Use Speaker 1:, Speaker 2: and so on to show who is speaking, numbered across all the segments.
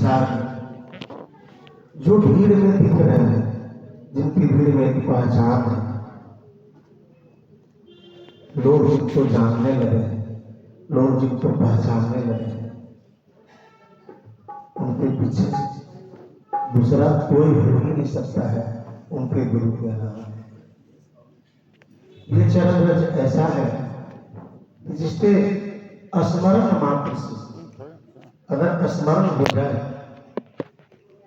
Speaker 1: संसार में जो भीड़ में दिख रहे हैं, जिनकी भीड़ में पहचान है, लोग जिनको जानने लगे, लोग जिनको पहचानने लगे, उनके पीछे दूसरा कोई हो ही नहीं सकता है उनके गुरु के अलावा। ये चरण रज ऐसा है जिसके स्मरण मात्र से अगर स्मरण हो जाए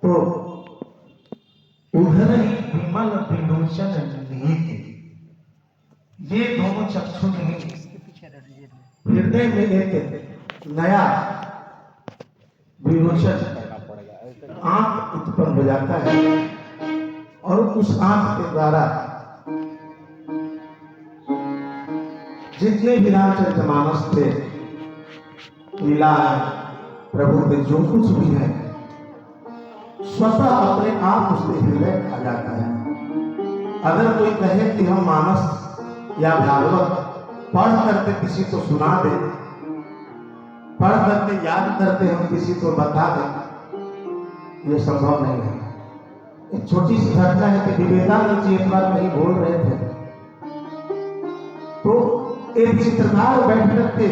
Speaker 1: तो उधर ही विमल विलोचन निहित, ये दोनों चक्षु नहीं हृदय में एक नया विलोचन आंख उत्पन्न हो जाता है और उस आंख के द्वारा जितने भी रामचरितमानस थे, लीला प्रभु के जो कुछ भी है, स्वतः अपने आप उसके हृदय आ जाता है। अगर कोई कहे कि हम मानस या भागवत पढ़ करके किसी को सुना दे, पढ़ करके याद करके हम किसी को बता दें, ये संभव नहीं है। एक छोटी सी घटना है कि विवेकानंद जी एक बार कहीं बोल रहे थे तो एक चित्रकार बैठ करके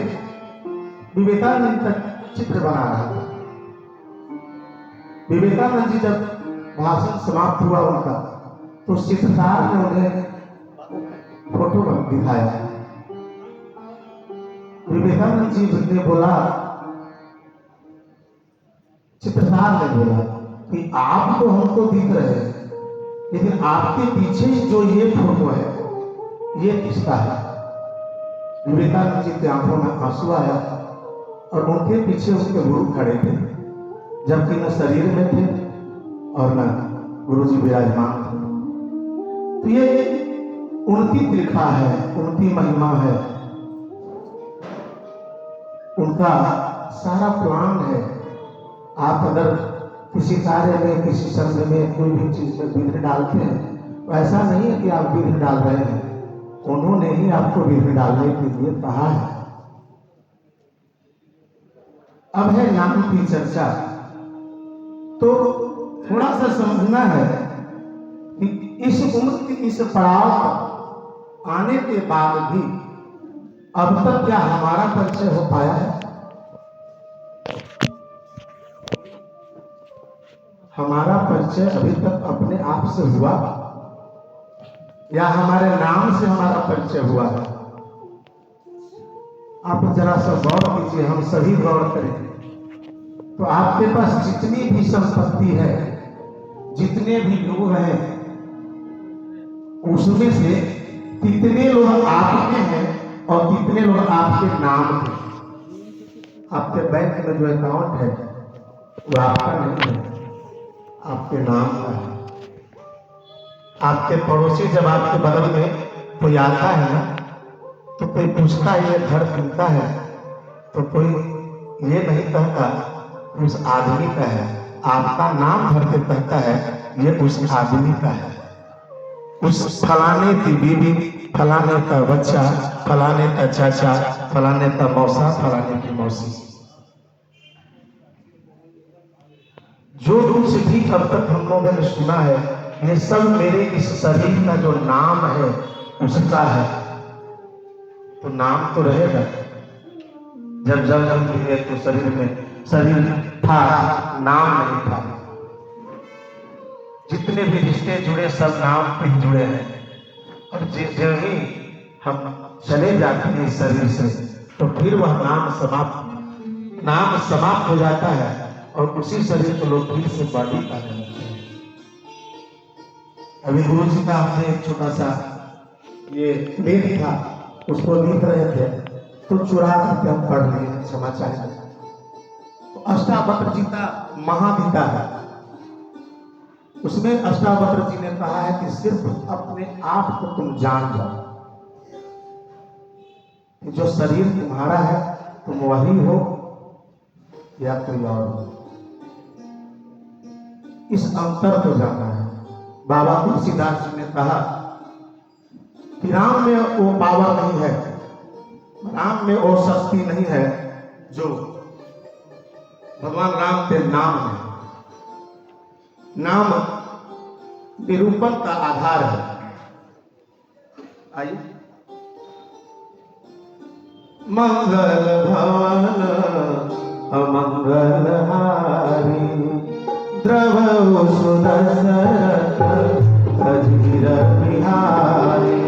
Speaker 1: विवेकानंद का चित्र बना रहा था। विवेकानंद जी जब भाषण समाप्त हुआ उनका तो चित्रकार ने उन्हें फोटो दिखाया। विवेकानंद जी ने बोला, चित्रकार ने बोला कि आप तो हमको दिख रहे हैं, लेकिन आपके पीछे जो ये फोटो है ये किसका है? विवेकानंद जी के आंखों में आंसू आया और उनके पीछे उसके गुरु खड़े थे, जबकि न शरीर में थे और न गुरु जी विराजमान थे। तो ये उनकी कृपा है, उनकी महिमा है, उनका सारा प्लान है। आप अगर किसी कार्य में, किसी संघ में, कोई भी चीज में विघ्न डालते हैं तो ऐसा नहीं है कि आप विघ्न डाल रहे हैं, उन्होंने ही आपको विघ्न डालने के लिए कहा है। अब है नाम की चर्चा, तो थोड़ा सा समझना है कि इस उम्र के इस पड़ाव पर आने के बाद भी अब तक क्या हमारा परिचय हो पाया है? हमारा परिचय अभी तक अपने आप से हुआ या हमारे नाम से हमारा परिचय हुआ है? आप जरा सा गौर कीजिए, हम सभी गौर करें तो आपके पास जितनी भी संपत्ति है, जितने भी लोग हैं, उसमें से कितने लोग आपके हैं और कितने लोग आपके नाम के? आपके बैंक में जो अकाउंट है वो आपका नहीं है, आपके नाम का है। आपके पड़ोसी जब आपके बगल में कोई आता है ना, तो कोई पूछता है ये घर किनका है, तो कोई ये नहीं कहता उस आदमी का है, आपका नाम भर के कहता है ये उस आदमी का है, उस फलाने की बीवी, फलाने का बच्चा, फलाने का चाचा, फलाने का मौसा, फलाने की मौसी। जो कुछ भी अब तक हम लोगों ने सुना है, ये सब मेरे इस शरीर का जो नाम है उसका है। तो नाम तो रहेगा, जब जब हम मिले तो शरीर में शरीर था, नाम नहीं था। जितने भी रिश्ते जुड़े सब नाम पे जुड़े हैं, और जो ही हम चले जाते हैं शरीर से तो फिर वह नाम समाप्त हो जाता है और उसी शरीर को लोग फिर से बॉडी का लेते हैं। अभी गुरु जी का हमने एक छोटा सा ये लेख था, उसको लिख रहे थे तो चुरा करके हम पढ़ लिए, क्षमा चाहेंगे। तो अष्टावक्र जी का महागीता है, उसमें अष्टावक्र जी ने कहा है कि सिर्फ अपने आप को तुम जान जाओ, कि जो शरीर तुम्हारा है तुम वही हो या कोई और हो। इस अंतर को जानना है। बाबा तुलसीदास जी ने कहा कि राम में वो पावर नहीं है, राम में वो शक्ति नहीं है जो भगवान राम के नाम में। नाम निरूपण का आधार है। आइए। मंगल भवन अमंगल हारी द्रव सुदशरथ अजीर बिहारी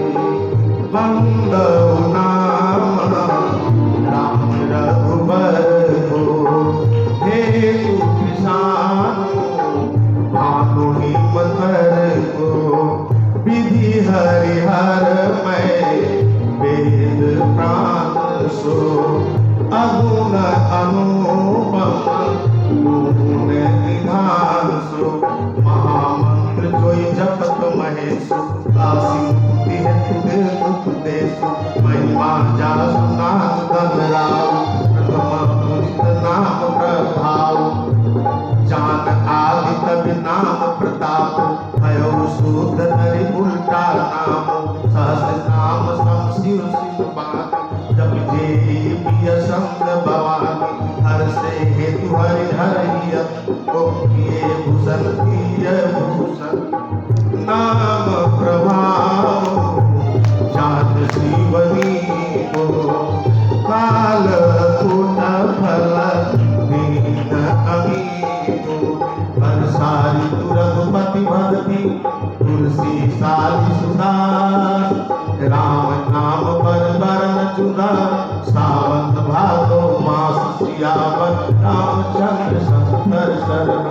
Speaker 1: मंगल नाम राम रघुबर हो हेतु किसान भानु हिमकर को विधि हरिहर मैं वेद प्राण सो अगुण अनुपम गुण निधान सो महामंत्र जोई जपत महेशु काशी मुक्ति हेतु देशु महिमा जा सुनादन राव प्रथम पूजित नाम प्रभाव जान आदि कवि नाम प्रताप भयो सूद नरि उल्टा नाम सहस्र नाम सम शिव शिव बात जब जे पिय संग भवानी हर से हेतु हरि हरिय को किए भूषण किए भूषण नाम प्रभाव जात शिवनी को काल कूट फल दीन अमी सारी रघुपति भक्ति तुलसी सारी सुदास राम नाम पर वरण चुना सावंत भादो मास सियावर रामचंद्र संतर शरण।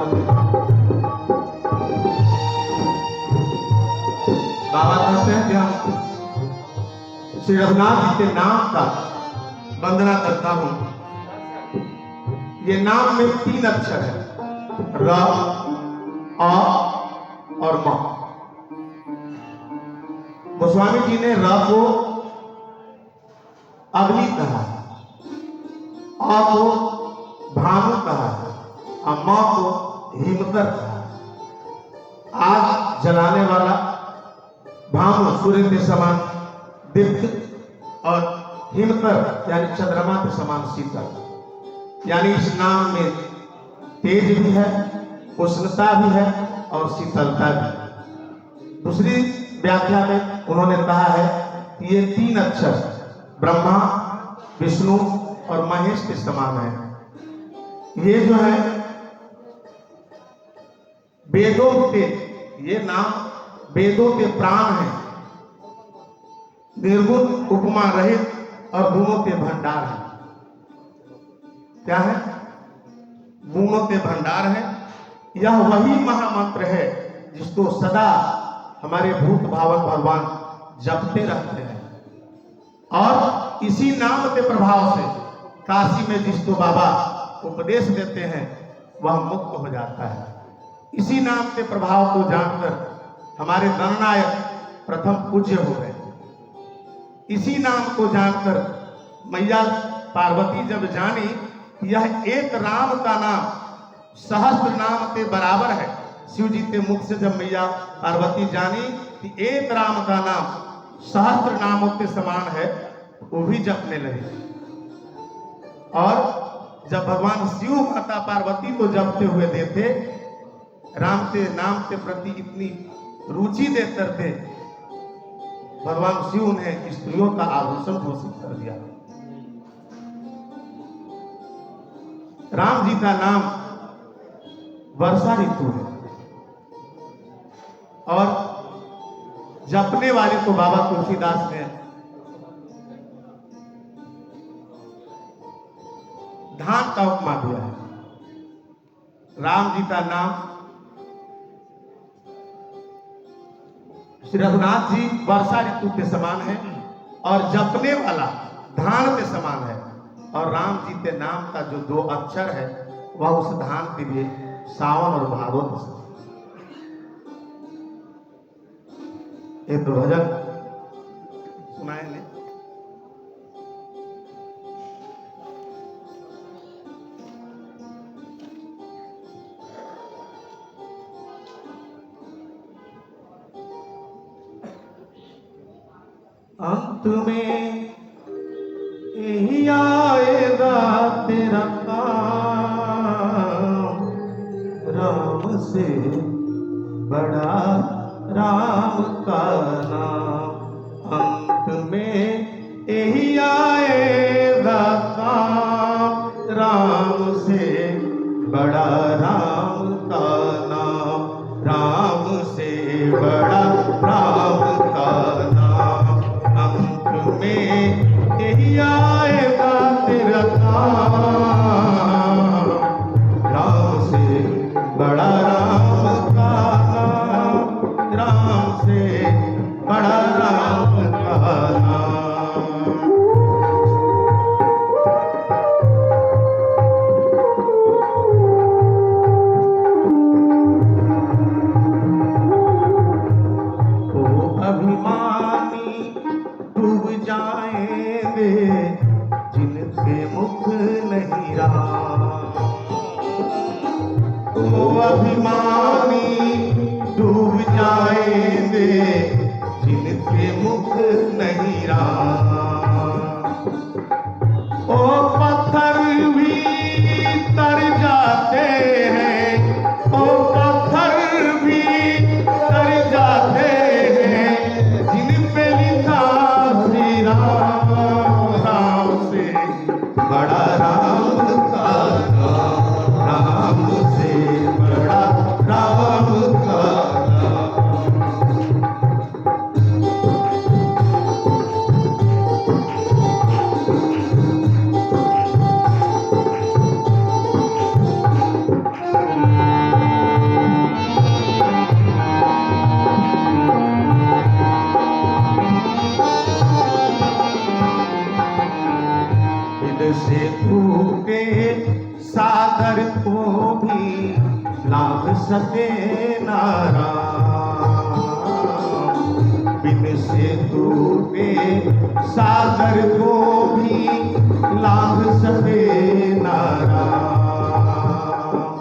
Speaker 1: बाबा कहते हैं कि हम श्री रघुनाथ जी के नाम का वंदना करता हूं। ये नाम में 3 अक्षर है, र अ और म। गोस्वामी जी ने र को अग्नि कहा, अ को भानु कहा और म को हिमकर कहा। आग जलाने वाला भानु सूर्य के समान दीप्त और हिमकर यानी चंद्रमा के समान शीतल। यानी इस नाम में तेज भी है, उष्णता भी है और शीतलता भी। दूसरी व्याख्या में उन्होंने कहा है कि ये 3 अक्षर ब्रह्मा विष्णु और महेश के समान है। ये जो है वेदों के, ये नाम वेदों के प्राण है, निर्गुण उपमा रहित और गुणों के भंडार है। क्या है? गुणों के भंडार है। यह वही महामंत्र है जिसको सदा हमारे भूत भावक भगवान जपते रहते हैं और इसी नाम के प्रभाव से काशी में जिसको बाबा उपदेश देते हैं वह मुक्त हो जाता है। इसी नाम के प्रभाव को जानकर हमारे गणनायक प्रथम पूज्य हो गए। इसी नाम को जानकर मैया पार्वती जब जानी यह एक राम का नाम सहस्त्र नाम के बराबर है। शिव जी के मुख से जब मैया पार्वती जानी कि एक राम का नाम सहस्त्र नामों के समान है, वो भी जपने लगे। और जब भगवान शिव माता पार्वती को जपते हुए देखे, राम के नाम के प्रति इतनी रुचि देकर थे, भगवान शिव ने स्त्रियों का आभूषण घोषित कर दिया। राम जी का नाम वर्षा ऋतु है और जपने वाले को बाबा तुलसीदास ने धान का उपमा दिया है। राम जी का नाम श्री रघुनाथ जी वर्षा ऋतु के समान है और जपने वाला धान के समान है। और राम जी के नाम का जो 2 अक्षर है वह उस धान के लिए सावन और भादो के समान। एक भजन सुनाएंगे। अंत में यही आएगा तेरा काम, राम से बड़ा राम का नाम। अंत में यही आएगा काम, राम से बड़ा राम का नाम, राम से बड़ा राम का नाम। अंत में यही आएगा तेरा काम, राम से बड़ा राम का नाम, राम से बड़ा राम का नाम। डूब जाएंगे जिनके मुख नहीं राम, वो अभिमानी डूब जाएंगे जिनके मुख नहीं राम। ओ पत्थर भी तर जाते हैं, ओ पत्थर भी तर जाते हैं जिन पे लिखा श्री राम, राम से बड़ा राम का नाम, राम से बड़ा राम का नाम। से टूटे सागर को भी लांघ सके ना राम, बिन से टूटे सागर को भी लांघ सके ना राम।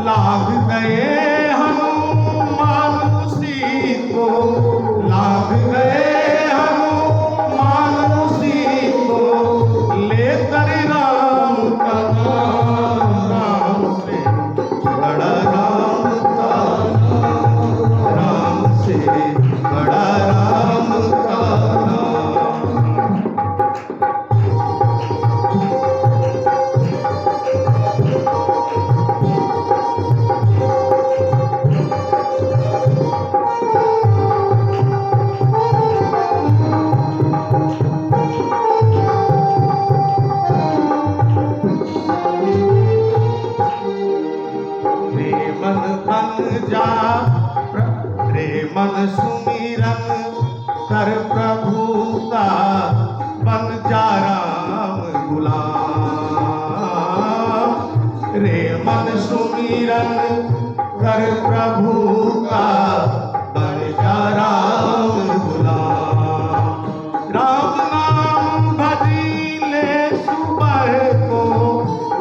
Speaker 1: लांघ गए हम मानुषी को, लांघ गए लेकर राम का नाम, राम से बड़ा राम का नाम, राम से बड़ा राम का जा रे मन सुमिरन कर प्रभु का, बन जा राम गुलाम। रे मन सुमिरन कर प्रभु का, बन जा राम गुलाम। राम नाम भजी ले सुबह को,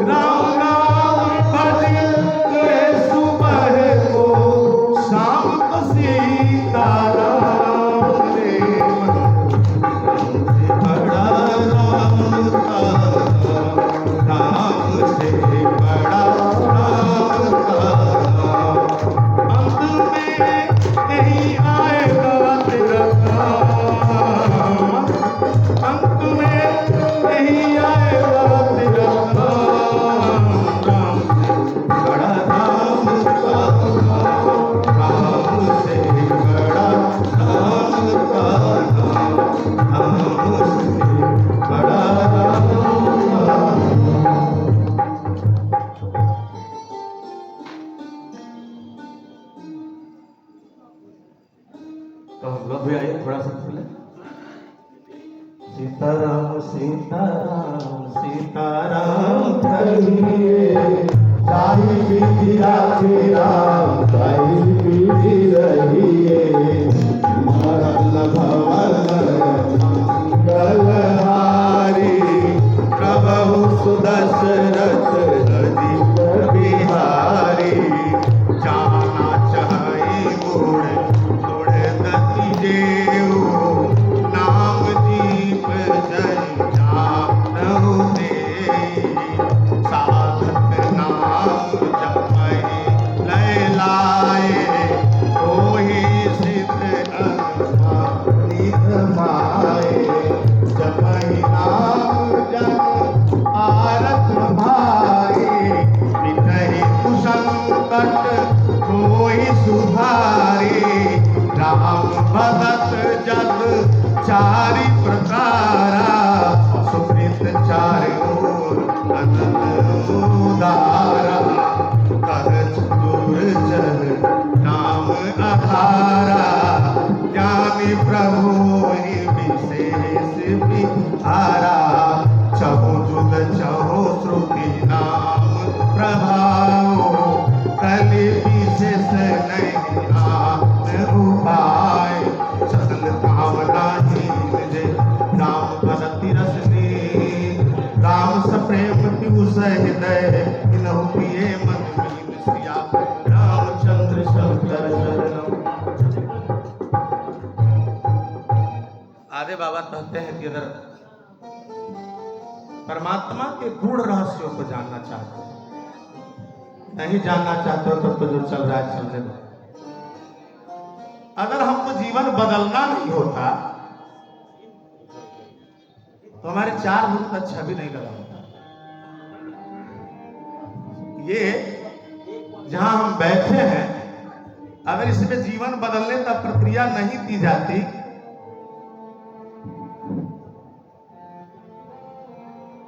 Speaker 1: राम नाम भजी ले सुबह को, शाम को सीताराम। रे मन से बड़ा राम का, राम से बड़ा राम का। अंत में यही आएगा तेरा काम, अंत में यही आएगा तेरा काम, राम से बड़ा राम का, राम से बड़ा राम का, राम से बड़ा राम का। तो हम लोग भी आइए थोड़ा सा बोले, सीताराम सीताराम सीताराम कहिए, साई विधि राधे राम, साई विधि रहिए। मरल भवन मंगलहारी, प्रभु सुदशरथ अजित बिहारी। जाना चाहे गुण गुण दति देव, नाम दीप जय जान दे। साधक नाम जपै चारि प्रकारा सुकृत चारि ओर अनंत उदारा कह चतुर चल नाम आधारा ज्ञानी प्रभु ही विशेष बिहारा चहु जुग चहु श्रुति नाम प्रभाव कलि विशेष नहीं आत्म उपाय सकल कामना हीन जे राम भरति रसनी राम सप्रेम पीयूष हृदय इनहु पिए मन मीन सिया रामचंद्र शंकर शरणम। आदि बाबा कहते हैं कि अगर परमात्मा के गूढ़ रहस्यों को जानना चाहते हो, नहीं जानना चाहते हो तो जो चल रहा है चलने दो। अगर हमको जीवन बदलना नहीं होता तो हमारे 4 मुख का छवि नहीं लगा होता। ये जहां हम बैठे हैं, अगर इसमें जीवन बदलने का प्रक्रिया नहीं दी जाती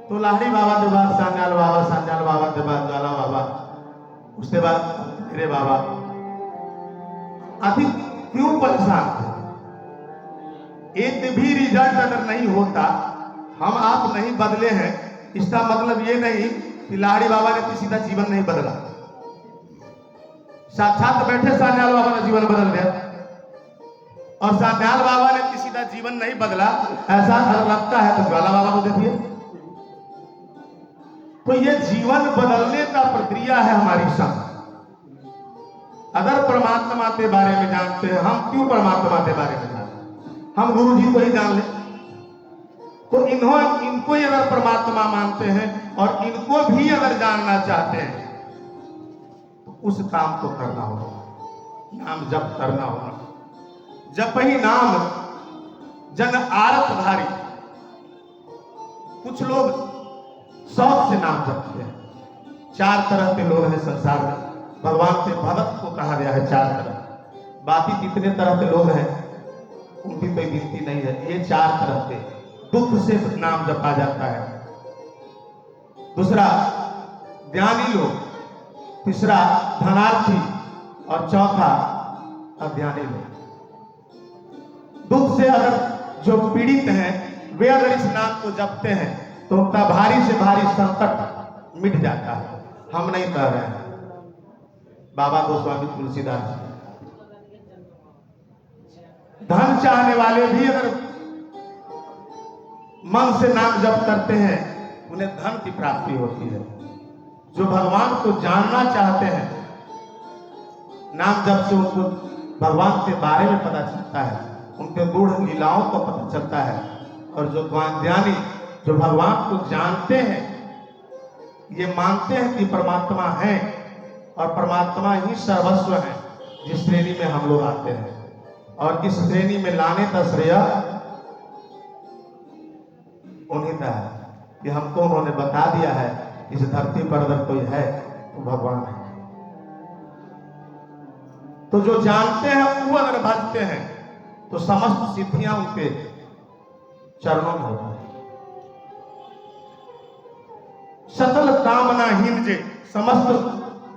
Speaker 1: तो लाहड़ी बाबा के बाद सांजाल बाबा के बाद ज्वाला बाबा, उसके बाद मेरे बाबा अधिक क्यों परेशान थे। एक भी रिजल्ट अगर नहीं होता, हम आप नहीं बदले हैं, इसका मतलब ये नहीं कि लाहड़ी बाबा ने किसी का जीवन नहीं बदला। साक्षात बैठे सांजाल बाबा ने जीवन बदल दिया और सांजाल बाबा ने किसी का जीवन नहीं बदला, ऐसा लगता है तो ज्वाला बाबा को देखिए। तो ये जीवन बदलने का प्रक्रिया है हमारी सब। अगर परमात्मा के बारे में जानते हैं, हम क्यों परमात्मा के बारे में जानते, हम गुरु जी को ही जान ले। तो इनको ही अगर परमात्मा मानते हैं और इनको भी अगर जानना चाहते हैं तो उस काम को करना होगा, नाम जप करना होगा। जप ही नाम जन आरत धारी। कुछ लोग शौक से नाम जपते हैं। 4 तरह के लोग हैं संसार में, भगवान के भगत को कहा गया है 4 तरह। बाकी कितने तरह के लोग हैं उनकी कोई गिनती नहीं है। ये 4 तरह के दुख से नाम जपा जाता है। दूसरा ज्ञानी लोग, तीसरा धनार्थी और चौथा अज्ञानी लोग। दुख से अगर जो पीड़ित हैं वे अगर इस नाम को जपते हैं तो उनका भारी से भारी संकट मिट जाता है। हम नहीं कह रहे हैं, बाबा गोस्वामी तुलसीदास। धन चाहने वाले भी अगर मन से नाम जप करते हैं उन्हें धन की प्राप्ति होती है। जो भगवान को जानना चाहते हैं, नाम जप से उनको भगवान के बारे में पता चलता है, उनके गूढ़ लीलाओं को पता चलता है। और जो ज्ञानी जो भगवान को जानते हैं, ये मानते हैं कि परमात्मा है और परमात्मा ही सर्वस्व है, जिस श्रेणी में हम लोग आते हैं। और इस श्रेणी में लाने का श्रेय उन्हीं का है कि हमको उन्होंने बता दिया है इस धरती पर अगर कोई है तो भगवान है। तो जो जानते हैं वो अगर भजते हैं तो समस्त सिद्धियां उनके चरणों में होती है। सकल कामनाहीन जे, समस्त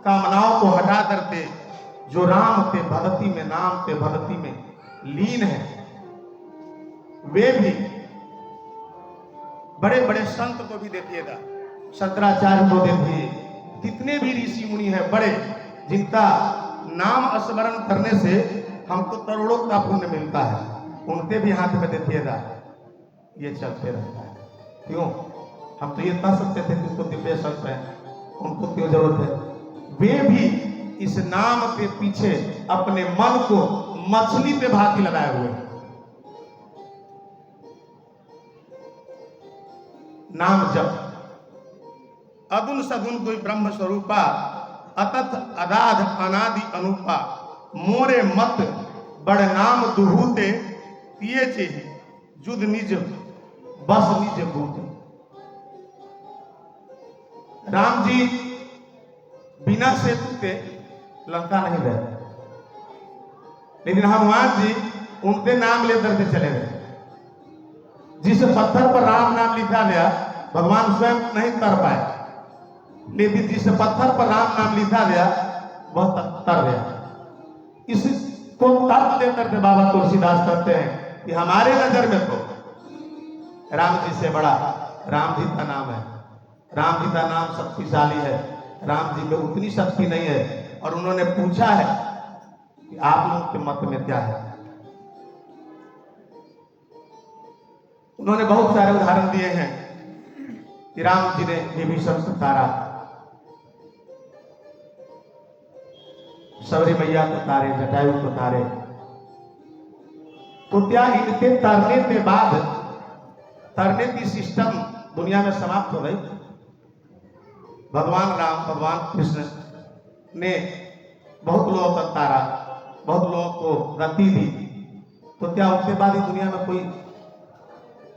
Speaker 1: कामनाओं को हटा करके जो राम के भक्ति में, नाम के भक्ति में लीन है, वे भी बड़े बड़े संत को भी देखिएगा, शंकराचार्य को देखिए, कितने भी ऋषि मुनि हैं बड़े, जिनका नाम स्मरण करने से हमको करोड़ों का पुण्य मिलता है, उनके भी हाथ में देखिएगा ये चलते रहता है। क्यों? हम तो ये कह सकते थे कि उनको दिव्य संत है, उनको क्यों जरूरत है? वे भी इस नाम के पीछे अपने मन को मछली पे भांति लगाए हुए हैं। नाम जप अगुन सगुन कोई ब्रह्म स्वरूपा, अतत अदाध अनादि अनुपा, मोरे मत बड़ नाम दुहूते, पिए चेहि जुद निज बस निज भूते। राम जी बिना सेतु के लंका नहीं गए, लेकिन हनुमान जी उनके नाम लेकर के चले गए। जिस पत्थर पर राम नाम लिखा गया भगवान स्वयं नहीं तर पाए, लेकिन जिस पत्थर पर राम नाम लिखा गया वह तर गया। इसको तर्क देकर के बाबा तुलसीदास कहते हैं कि हमारे नजर में तो राम जी से बड़ा राम जी का नाम है। राम जी का नाम शक्तिशाली है, राम जी में उतनी शक्ति नहीं है। और उन्होंने पूछा है कि आप लोगों के मत में क्या है। उन्होंने बहुत सारे उदाहरण दिए हैं कि राम जी ने विभीषण को तारा, सबरी मैया को तारे, जटायु को तारे। तो क्या इनके तरने के बाद तरने की सिस्टम दुनिया में समाप्त हो गई? भगवान राम भगवान कृष्ण ने बहुत लोगों को तारा, बहुत लोगों को गति दी, तो क्या उसके बाद ही दुनिया में कोई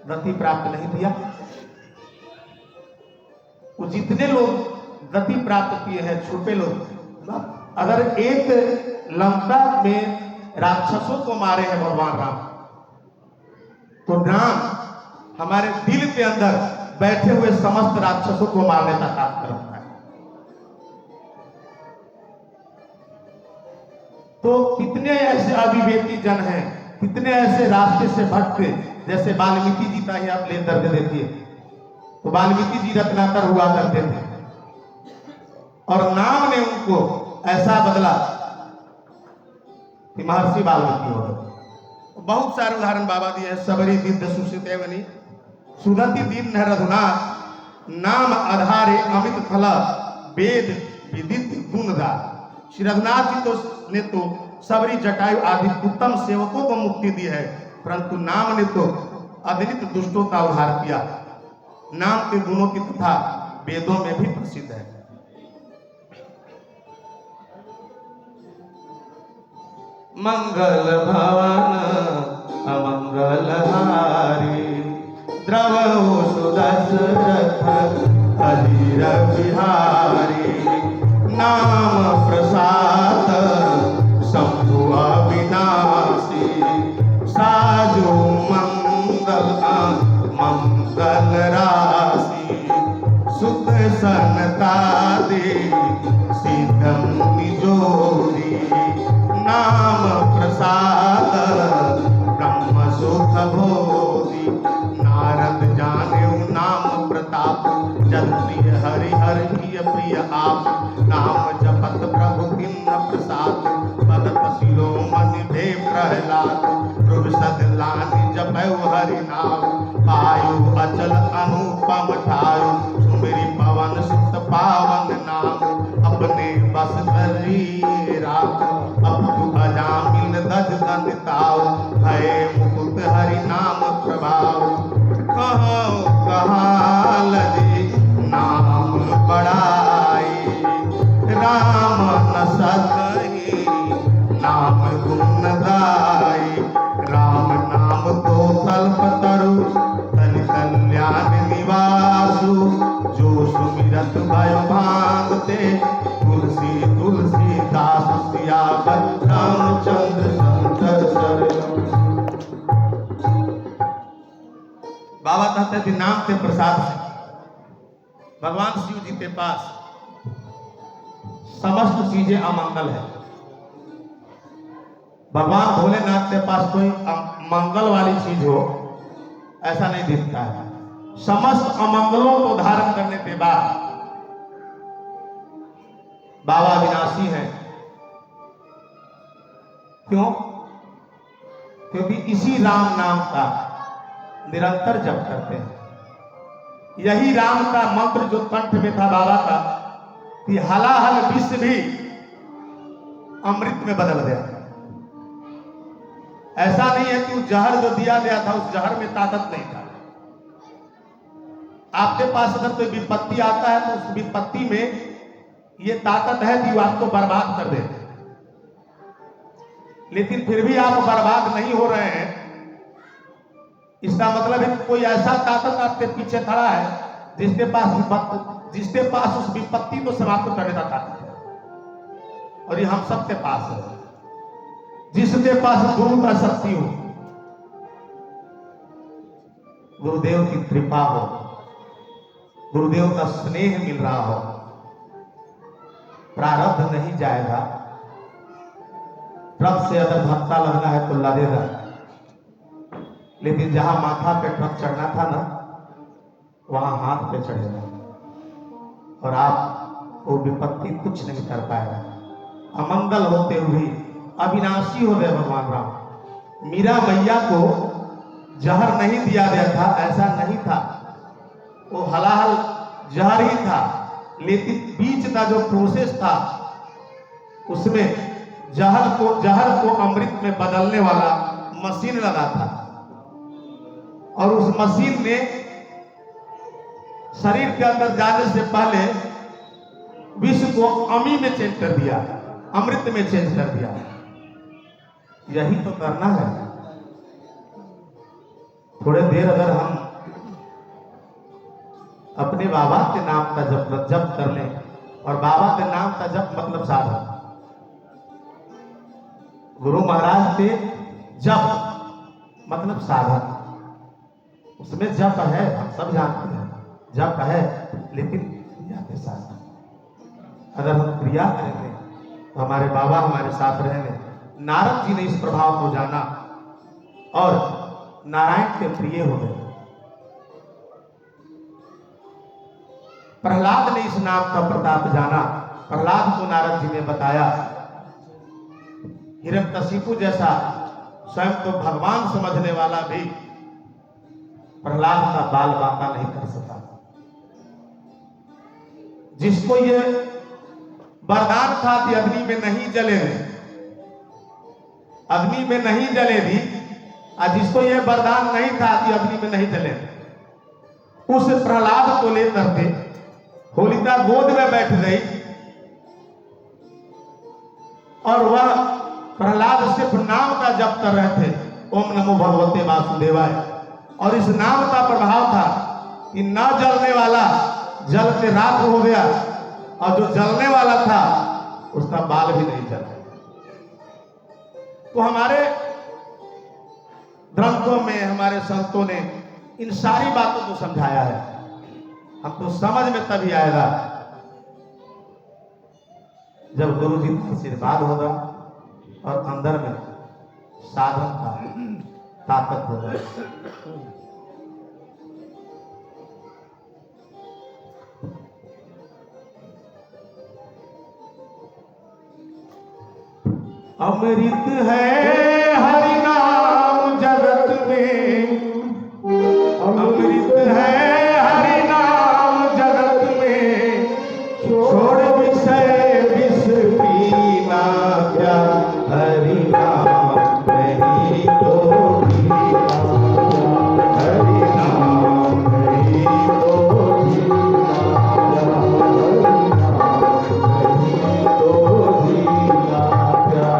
Speaker 1: गति प्राप्त नहीं किया? वो जितने लोग गति प्राप्त किए हैं छुपे लोग, अगर एक लंका में राक्षसों को मारे हैं भगवान राम, तो राम हमारे दिल के अंदर बैठे हुए समस्त राक्षसों को मारने का काम करता है। तो कितने ऐसे अविवेकी जन हैं, कितने ऐसे रास्ते से भटके, जैसे वाल्मीकि जी का ही आप ले करके देखिए। तो वाल्मीकि जी रत्नाकर हुआ करते थे और नाम ने उनको ऐसा बदला कि महर्षि वाल्मीकि हो गए। बहुत सारे उदाहरण बाबा दिए हैं। सबरी दिव्य सुशितेवनी सुनति दीन रघुनाथ नाम आधारे अमित फल वेद विदित गुणगा। श्री रघुनाथ जी ने तो सबरी जटायु आदि उत्तम सेवकों को मुक्ति दी है, परंतु नाम ने तो अगणित दुष्टों का उद्धार किया। नाम के गुणों की कथा वेदों में भी प्रसिद्ध है। मंगल भवन अमंगल हारी द्रवहु सुदशरथ अधीर बिहारी। नाम प्रसाद शंभु अविनाशी साजो मंगल मंगल राशि। सुख सनकादि सीतम निजोरी नाम प्रसाद ब्रह्म सुख भोगी। नारद जाने नाम प्रताप जल प्रिय हरि हरि प्रिय आप। नाम जपत प्रभु किन्न प्रसाद पदत शिरोमणि भे प्रहलाद। ध्रुव लानि जपयु हरि नाम पायु अचल अनुपम ठायु। सुमिरि पवन सुत पावन नाम अपने बस करी राख। अपु अजामिल दज दंताओ भय मुकुट हरि नाम प्रभाव। कहो कहाँ लगे नाम बड़ाई राम न सकहि नाम गुण गाई। राम नाम तो कल्प तरु तन कल्याण निवासु। जो सुमिरत भय भांगते तुलसी तुलसी दास सियावर रामचंद्र शंकर शरण। बाबा कहते हैं कि नाम के प्रसाद से भगवान शिव जी के पास समस्त चीजें अमंगल है। भगवान भोलेनाथ के पास कोई मंगल वाली चीज हो ऐसा नहीं दिखता है। समस्त अमंगलों को धारण करने के बाद बाबा विनाशी है। क्यों? क्योंकि इसी राम नाम का निरंतर जप करते हैं। यही राम का मंत्र जो कंठ में था बाबा का कि हलाहल विष भी अमृत में बदल गया। ऐसा नहीं है कि उस जहर जो दिया गया था उस जहर में ताकत नहीं था। आपके पास अगर कोई विपत्ति आता है तो उस विपत्ति में ये ताकत है कि वो आपको बर्बाद कर दे, लेकिन फिर भी आप बर्बाद नहीं हो रहे हैं। इसका मतलब है कि कोई ऐसा ताकत आपके पीछे खड़ा है जिसके पास उस विपत्ति को समाप्त करने का ताकत है। और ये हम सबके पास है। जिसके पास गुरु का शक्ति हो गुरुदेव की कृपा हो, गुरुदेव का स्नेह मिल रहा हो, प्रारब्ध नहीं जाएगा। ट्रक से अगर धक्का लगना है तो लगेगा, लेकिन जहां माथा पे ट्रक चढ़ना था ना, वहां हाथ पे चढ़ेगा और आप वो विपत्ति कुछ नहीं कर पाएगा। अमंगल होते हुए अविनाशी हो गए भगवान राम। मीरा मैया को जहर नहीं दिया गया था, ऐसा नहीं था, वो हलाहल जहर ही था, लेकिन बीच का जो प्रोसेस था उसमें जहर को अमृत में बदलने वाला मशीन लगा था, और उस मशीन ने शरीर के अंदर जाने से पहले विष को अमी में चेंज कर दिया, अमृत में चेंज कर दिया। यही तो करना है। थोड़े देर अगर हम अपने बाबा के नाम का जप कर लें, और बाबा के नाम का जप मतलब साधन, गुरु महाराज के जप मतलब साधन, उसमें जप है, हम सब जानते हैं जप है, लेकिन क्रिया के साथ अगर हम क्रिया करेंगे तो हमारे बाबा हमारे साथ रहेंगे। नारद जी ने इस प्रभाव को जाना और नारायण के प्रिय हो गए। प्रहलाद ने इस नाम का प्रताप जाना, प्रहलाद को नारद जी ने बताया। हिरण्यकशिपु जैसा स्वयं को भगवान समझने वाला भी प्रहलाद का बाल बांका नहीं कर सका। जिसको ये वरदान था कि अग्नि में नहीं जलेगी, अग्नि में नहीं जलेगी, और जिसको ये वरदान नहीं था कि अग्नि में नहीं जले, उस प्रहलाद को लेकर के होलिका गोद में बैठ गई, और वह प्रहलाद सिर्फ नाम का जप कर रहे थे, ओम नमो भगवते वासुदेवाय, और इस नाम का प्रभाव था कि न जलने वाला जल के राख हो गया, और जो जलने वाला था उसका बाल भी नहीं जला। तो हमारे ग्रंथों में हमारे संतों ने इन सारी बातों को समझाया है। हमको समझ में तभी आएगा जब गुरु जी का आशीर्वाद होगा और अंदर में साधन का ताकत होगा। अमृत है हरि नाम जगत में, अमृत है हरि नाम जगत में, छोड़ विषय विष पीना क्या, हरि नाम नहीं तो जीना, हरि नाम नहीं तो जीना, हरि नाम नहीं तो जीना क्या।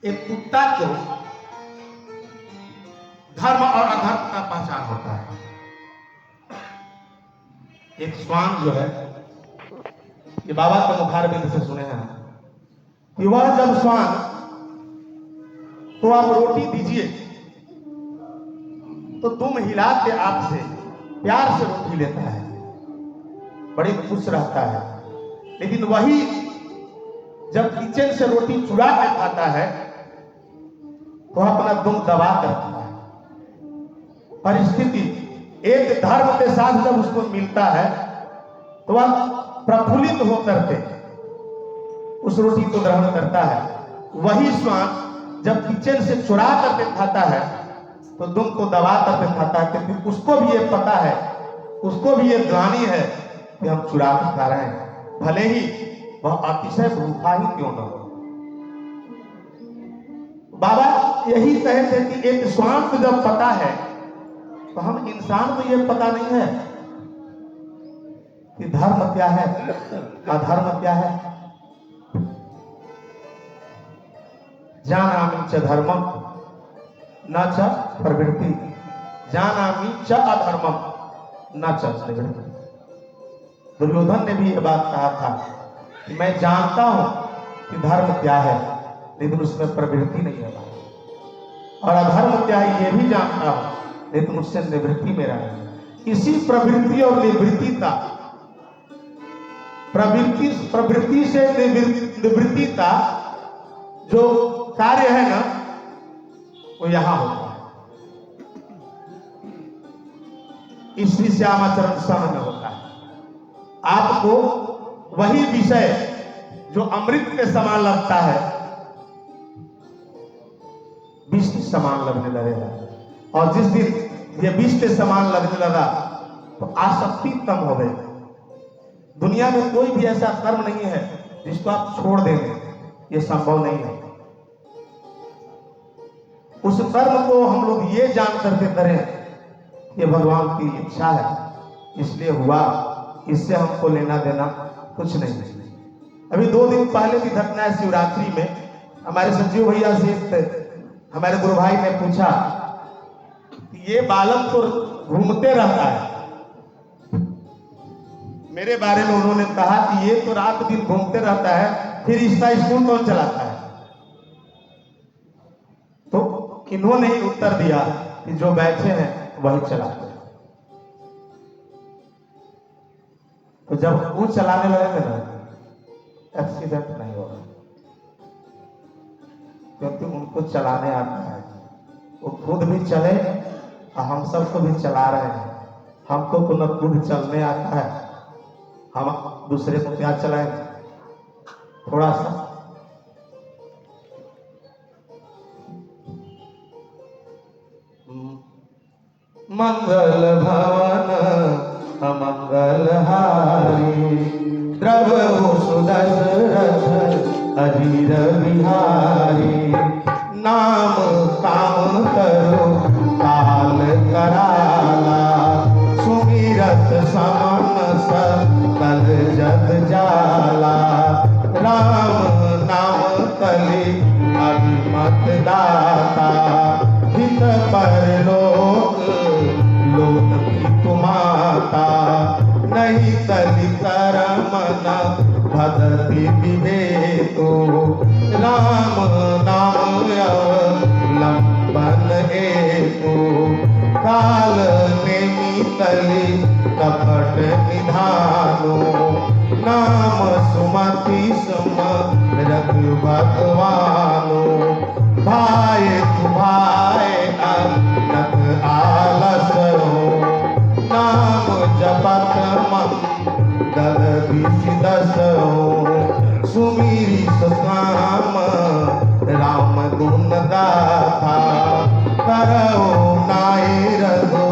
Speaker 1: एक कुत्ता को धर्म और अधर्म का पहचान होता है। एक श्वान जो है, ये बाबा के मुखारबिंद से सुने हैं कि वह जब श्वान तो आप रोटी दीजिए तो तुम हिला के आपसे प्यार से रोटी लेता है, बड़ी खुश रहता है। लेकिन वही जब किचन से रोटी चुरा के खाता है तो अपना दुम दबा करता है। परिस्थिति एक धर्म के साथ जब उसको मिलता है तो वह प्रफुल्लित होकर के उस रोटी को ग्रहण करता है। वही श्वान जब किचन से चुरा करके खाता है तो दुम को दबा करके खाता है, क्योंकि उसको भी ये पता है, उसको भी ये ग्लानि है कि हम चुरा के खा रहे हैं, भले ही वह अतिशय भूखा ही क्यों न हो। बाबा यही कहते कि एक श्वान को जब पता है तो हम इंसान को ये पता नहीं है कि धर्म क्या है, अधर्म क्या है। जानामि च धर्मम न च प्रवृत्ति, जानामि च अधर्मम न च निवृत्ति। दुर्योधन ने भी यह बात कहा था कि मैं जानता हूं कि धर्म क्या है, लेकिन उसमें प्रवृत्ति नहीं है, और अधर्म क्या है यह भी जानता हूं, लेकिन उससे निवृत्ति मेरा नहीं। इसी प्रवृत्ति और निवृत्ति का, प्रवृत्ति से निवृत्ति का जो कार्य है ना, वो यहां होता है। इसलिए श्यामाचरण सह में होता है। आपको वही विषय जो अमृत के समान लगता है विष के समान लगने लगेगा, और जिस दिन ये विष के समान लगने लगा तो आसक्ति कम हो गई। दुनिया में कोई भी ऐसा कर्म नहीं है जिसको आप छोड़ देंगे, ये संभव नहीं है। उस कर्म को हम लोग ये जान करके करें कि भगवान की इच्छा है इसलिए हुआ, इससे हमको लेना देना कुछ नहीं। अभी 2 दिन पहले की घटना है, शिवरात्रि में हमारे संजीव भैया से हमारे गुरु भाई ने पूछा कि ये बालक तो घूमते रहता है, मेरे बारे में उन्होंने कहा कि ये तो रात दिन घूमते रहता है, फिर इसका स्कूल कौन चलाता है। तो इन्होंने ही उत्तर दिया कि जो बैठे हैं वही चलाते हैं। तो जब वो चलाने लगेंगे ना, एक्सीडेंट नहीं होगा, क्योंकि उनको चलाने आता है। वो खुद भी चले और हम सबको भी चला रहे हैं। हमको तो न खुद चलने आता है, हम दूसरे को क्या चलाएंगे। थोड़ा सा मंगल भवन अमंगल हारी, द्रवहु सुदशरथ अजीर बिहारी। नाम काम करो काल कराला, सुमिरत समन सकल जग जाला। राम नाम कली अभिमत दाता, हित परलोक लोक की तुमाता। नहीं कलि करम न भगति विवेको, राम नाम लंबन एको। काल नेमि कलि कपट निधानो, नाम सुमति सुमरत भगवानो। भाए भाए अनक आलस हो, नाम जपत मंगल विसिदस हो। सुमिरि सुकाम राम गुण गाथा, करो नाहि रघु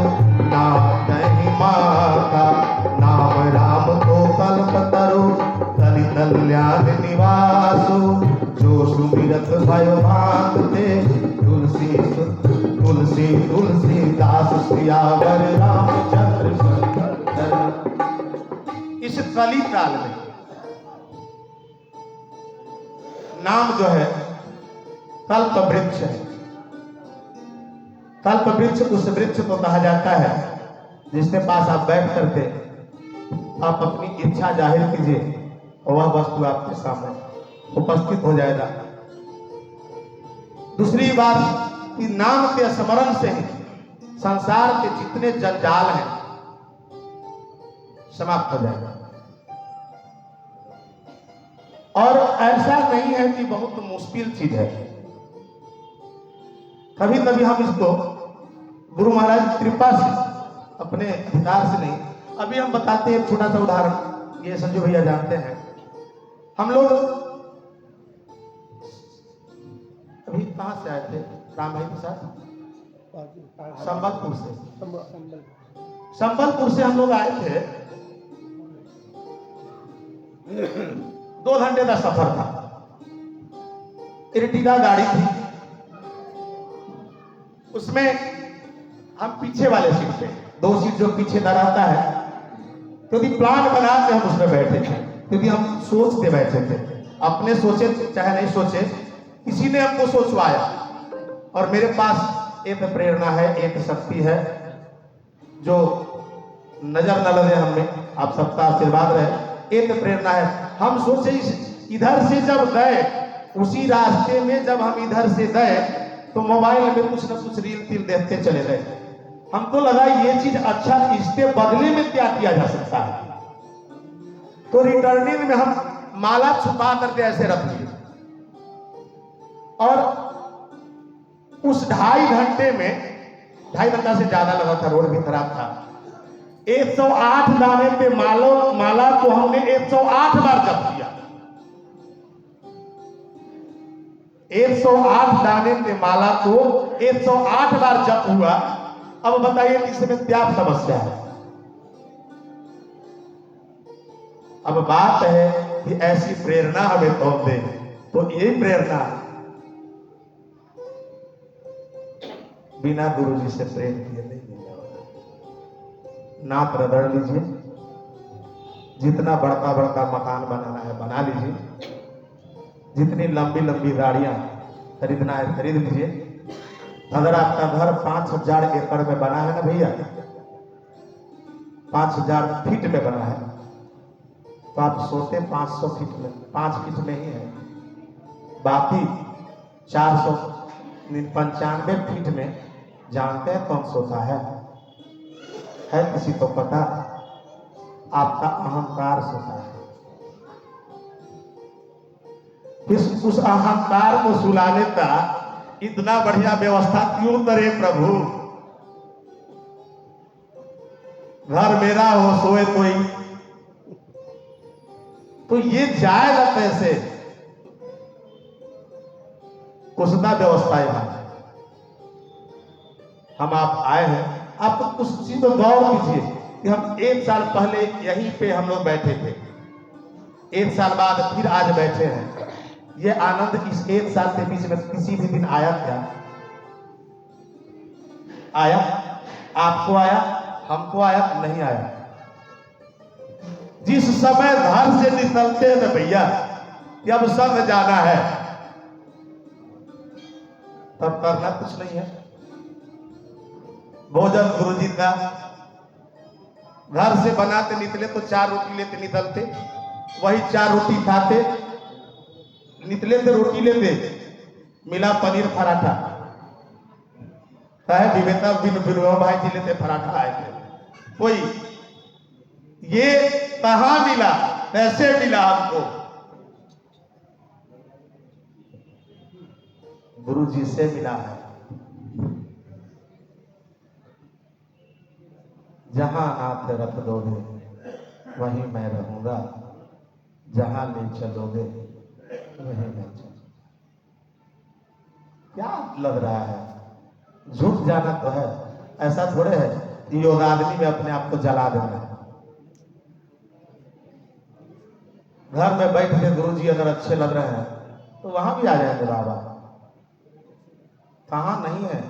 Speaker 1: नाथहि माथा। नाम राम को कल्पतरु कलि कल्याण निवासु, जो सुमिरत भयो भांति तुलसी तुलसी तुलसी दास सियावर रामचंद्र। इस कली काल में नाम जो है कल्प वृक्ष है। कल्प वृक्ष उस वृक्ष को कहा जाता है जिसके पास आप बैठ करके आप अपनी इच्छा जाहिर कीजिए और वह वस्तु आपके सामने उपस्थित हो जाएगा। दूसरी बात कि नाम के स्मरण से ही संसार के जितने जंजाल हैं समाप्त हो जाएगा। और ऐसा नहीं है कि बहुत मुश्किल चीज है। कभी कभी हम इसको गुरु महाराज की कृपा से अपने अधिकार से नहीं, अभी हम बताते हैं एक छोटा सा उदाहरण, ये संजू भैया जानते हैं। हम लोग अभी कहां से आए थे राम भाई के साथ? संबलपुर से। संबलपुर से हम लोग आए थे, 2 घंटे का सफर था। इर्टिगा गाड़ी थी, उसमें हम पीछे वाले सीट पे, 2 सीट जो पीछे का रहता है, क्योंकि प्लान बना के हम उसमें बैठे थे, क्योंकि हम सोच के बैठे थे। अपने सोचे चाहे नहीं सोचे, किसी ने हमको सोचवाया। और मेरे पास एक प्रेरणा है, एक शक्ति है जो नजर न लगे हमें, आप सबका आशीर्वाद रहे। एक प्रेरणा है, हम सोचे इधर से जब गए, उसी रास्ते में जब हम इधर से गए तो मोबाइल में कुछ न कुछ रील तील देखते चले गए। हमको लगा ये चीज अच्छा, इसके बदले में क्या किया जा सकता है। तो रिटर्निंग में हम माला छुपा करके ऐसे रख लिए और उस 2.5 घंटे में, 2.5 घंटा से ज्यादा लगा था, रोड भी खराब था। 108 दाने पे माला को हमने 108 बार जप किया। 108 दाने पे माला को 108 बार जप हुआ। अब बताइए इसमें क्या समस्या है? अब बात है कि ऐसी प्रेरणा हमें कौन दे? तो ये प्रेरणा बिना गुरु जी से प्रेम किए नहीं मिलेगा। नाक रगड़ लीजिए, जितना बड़का बड़का मकान बनाना है बना लीजिए, जितनी लंबी लंबी गाड़ियां खरीदना है खरीद लीजिए। अगर आपका घर 5000 एकड़ में बना है ना भैया, 5000 फीट में बना है, तो आप सोते 500 फीट में, 5 फीट में ही है। बाकी 495 फीट में जानते हैं कौन सोता है किसी को पता? आपका अहंकार सोता है। उस अहंकार को सुलाने का इतना बढ़िया व्यवस्था क्यों करे प्रभु? घर मेरा हो सोए कोई, तो ये जाएगा कैसे? कुछ ना व्यवस्था है। हम आप आए हैं, आप तो उस चीज को गौर कीजिए कि हम 1 साल पहले यहीं पे हम लोग बैठे थे, 1 साल बाद फिर आज बैठे हैं। ये आनंद इस 1 साल के बीच में किसी भी दिन आया क्या? आया? आपको आया? हमको आया? नहीं आया। जिस समय घर से निकलते हैं भैया कि अब संग जाना है, तब करना कुछ नहीं है। भोजन गुरु जी का घर से बनाते निकले तो 4 रोटी लेते निकलते, वही 4 रोटी खाते निकले थे, रोटी लेते, मिला पनीर पराठा, विवेका भाई जी लेते पराठा आए थे। कोई ये कहां मिला, कैसे मिला आपको? गुरु जी से मिला है। जहां हाथ रख दोगे वहीं मैं रहूंगा, जहां ले चलोगे वहीं मैं चलूंगा। क्या लग रहा है? झूठ जाना तो है, ऐसा थोड़े है कि योग आदमी में अपने आप को जला देना है। घर में बैठ के गुरु जी अगर अच्छे लग रहे हैं तो वहां भी आ जाएंगे बाबा। कहां नहीं है?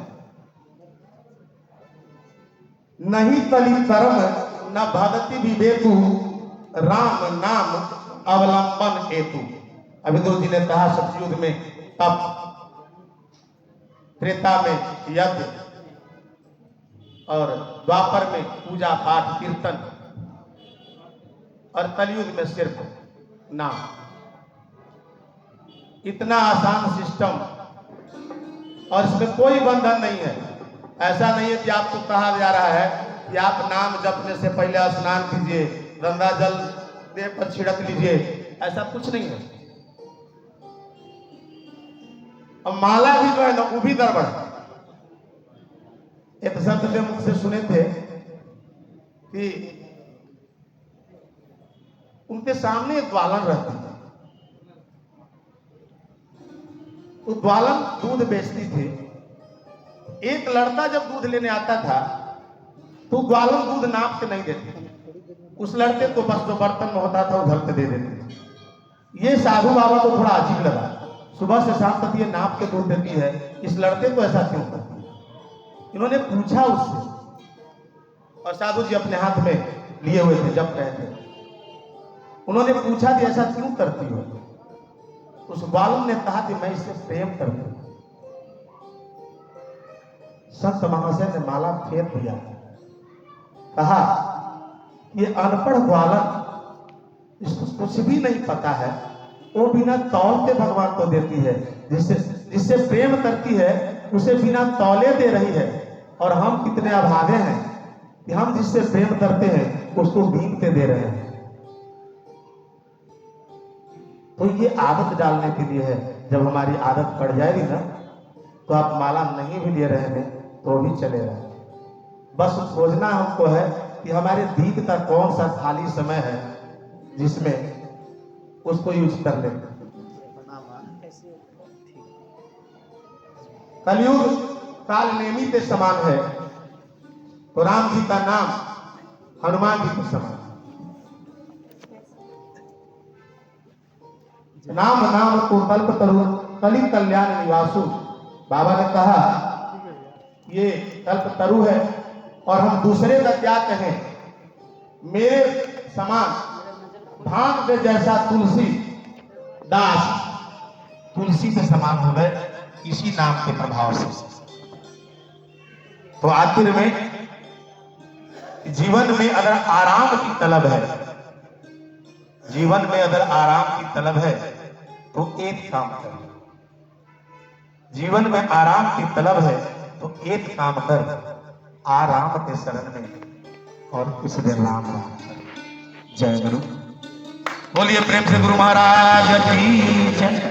Speaker 1: नहीं तली कर्म न भगति विवेकु, राम नाम अवलंबन हेतु। अभी गुरु जी ने कहा सतयुग में तप, त्रेता में यज्ञ और द्वापर में पूजा पाठ कीर्तन और कलयुग में सिर्फ नाम। इतना आसान सिस्टम और इसमें कोई बंधन नहीं है। ऐसा नहीं है कि आपको कहा जा रहा है कि आप नाम जपने से पहले स्नान कीजिए, गंगा जल देह पर छिड़क लीजिए, ऐसा कुछ नहीं है। और माला भी जो है ना वो भी गड़बड़। एक संत ने मुझसे सुने थे कि उनके सामने एक ग्वालन रहती थी, वो ग्वालन दूध बेचती थी। एक लड़का जब दूध लेने आता था तो ग्वालन दूध नाप के नहीं देती, उस लड़के को बस जो बर्तन में होता था वो धर के दे देती थी। ये साधु बाबा को थोड़ा अजीब लगा, सुबह से शाम तक ये नाप के दूध देती है, इस लड़के को ऐसा क्यों करती है। इन्होंने पूछा उससे, और साधु जी अपने हाथ में लिए हुए थे जब रहे थे। उन्होंने पूछा कि ऐसा क्यों करती हो। उस ग्वालन ने कहा कि मैं इससे प्रेम करती हूं। संत महाशय ने माला फेंक दिया, कहा ये अनपढ़ ग्वालन, इसको कुछ भी नहीं पता है, वो बिना तौल के भगवान को देती है। जिससे प्रेम करती है उसे बिना तौले दे रही है। और हम कितने अभागे हैं कि हम जिससे प्रेम करते हैं उसको बीन के दे रहे हैं। तो ये आदत डालने के लिए है। जब हमारी आदत पड़ जाएगी ना तो आप माला नहीं भी ले रहे हैं तो भी चलेगा। बस खोजना हमको है कि हमारे दीन का कौन सा खाली समय है जिसमें उसको यूज कर ले। कलयुग काल नेमी के समान है तो राम जी का नाम हनुमान जी के समान। नाम नाम को कल्प तरु कलि कल्याण निवासु। बाबा ने कहा ये कल्प तरु है और हम दूसरे का क्या कहें। मेरे समान भांग के जैसा तुलसी दास तुलसी के समान हो गए इसी नाम के प्रभाव से। तो आखिर में जीवन में अगर आराम की तलब है, जीवन में अगर आराम की तलब है तो एक काम कर। जीवन में आराम की तलब है तो एक काम कर, आराम के शरण में और कुछ देर राम राम कर। जय गुरु। बोलिए प्रेम से गुरु महाराज की जय।